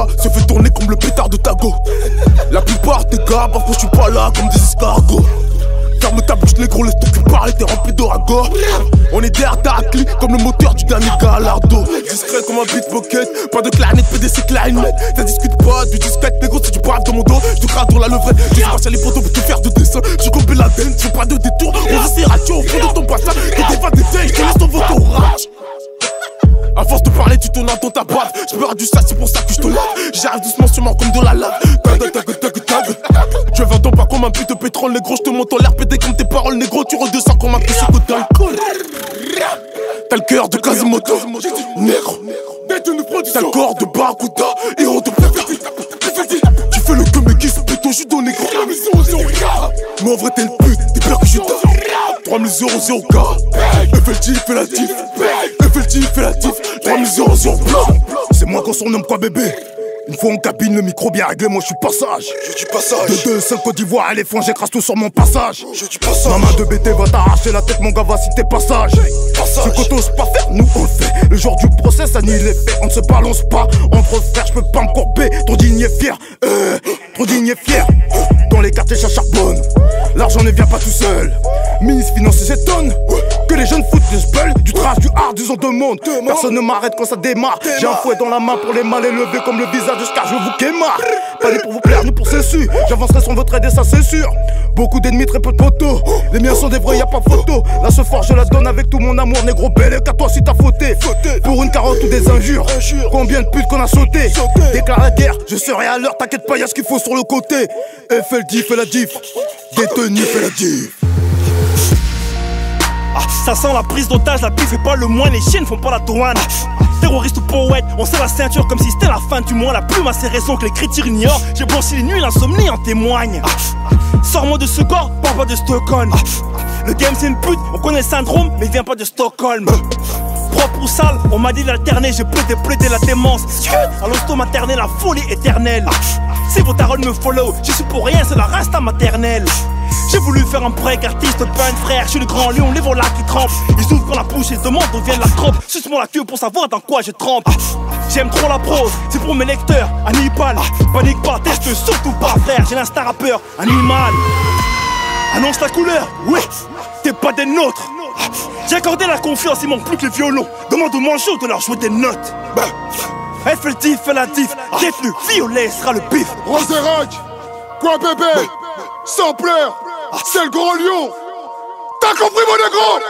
gars se fait tourner comme le pétard de Tago. La plupart des gars, parfois je suis pas là comme des escargots. Ferme ta bouche négro, laisse ton cul parler, t'es rempli d'orago. On est derrière ta clé comme le moteur du dernier Gallardo. Discret comme un beatpocket, pas de clarinette, PDC clarinette. Ça discute pas du disquette, négro c'est du brave dans mon dos. Je te crade dans la levrette, je marche à les photos pour te faire de dessin. Je comme la denne, tu fais pas de détour. On va serrer au fond de ton passage. Que des fois des tailles, je te laisse ton vote au rage. A force de parler, tu tournes dans ta boîte. J'peux du sale, c'est pour ça que je te lave. J'arrive doucement sur moi comme de la lave. Tag, tag, tag, tag. Je vends ton pas comme un puits de pétrole, négro. J'te monte en l'air pédé comme tes paroles, négro. Tu redescends comme un petit coup d'alcool. T'as le cœur de Quasimodo, négro. T'as le corps de Barracuda, héros de putain. Tu fais le mais qui se pète au judo, négro. Mais en vrai, t'es le pute, t'es pire que je suis 3000 FLT fait la diff. FLT fait la diff. 3000 c'est moi qu'on surnomme quoi bébé. Une fois en cabine, le micro bien réglé, moi je suis passage. Je dis passage. De 2-5 Côte d'Ivoire, éléphant, j'écrase tout sur mon passage. Je dis passage. Ma main de BT va t'arracher la tête, mon gars va citer passage. Ce qu'on t'ose pas faire, nous on le fait. Le jour du procès, ça nie les faits. On ne se balance pas entre frères, je peux pas me courber. Trop digne et fier, trop digne et fier. Dans les quartiers, ça charbonne. L'argent ne vient pas tout seul. Ministre financier s'étonne que les jeunes foutent de spell. Du trash, du hard, du son de monde. Personne ne m'arrête quand ça démarre. J'ai un fouet dans la main pour les mal élevés comme le visage de Scar, je vous quémar. Pas ni pour vous plaire, ni pour ses su. J'avancerai sur votre aide et ça c'est sûr. Beaucoup d'ennemis, très peu de potos. Les miens sont des vrais, y'a pas photo. La ce fort, je la donne avec tout mon amour. Négro belle qu'à toi si t'as fauté. Pour une carotte ou des injures. Combien de putes qu'on a sauté. Déclare la guerre, je serai à l'heure. T'inquiète pas, y'a ce qu'il faut sur le côté. FLD fait la diff. Détenu fait la diff. Ça sent la prise d'otage, la piste fait pas le moins, les chiens font pas la douane. Terroriste ou poète, on serre la ceinture comme si c'était la fin du mois. La plume a ses raisons que les critiques ignorent. J'ai blanchi les nuits, l'insomnie en témoigne. Sors-moi de ce corps, parle pas de Stockholm. Le game c'est une pute, on connaît le syndrome, mais il vient pas de Stockholm. Propre ou sale, on m'a dit d'alterner, j'ai plaidé la démence. À l'hosto maternelle, la folie éternelle. Si vos tarots me follow, je suis pour rien, c'est la rasta maternelle. J'ai voulu faire un break artiste, pas un frère. Je suis le grand lion, les volats qui trempent. Ils ouvrent quand la bouche et demandent d'où vient la trompe. Suce-moi la queue pour savoir dans quoi je trempe. J'aime trop la prose, c'est pour mes lecteurs. Hannibal, panique pas, teste surtout pas frère. J'ai l'instinct rappeur, animal. Annonce la couleur, oui, t'es pas des nôtres. J'ai accordé la confiance, il manque plus que les violons. Demande aux manchots de leur jouer des notes. FLT fait la diff, détenu, violet sera le bif. Roserac, quoi bébé? Sans pleurs, c'est le gros lion. T'as compris mon négro?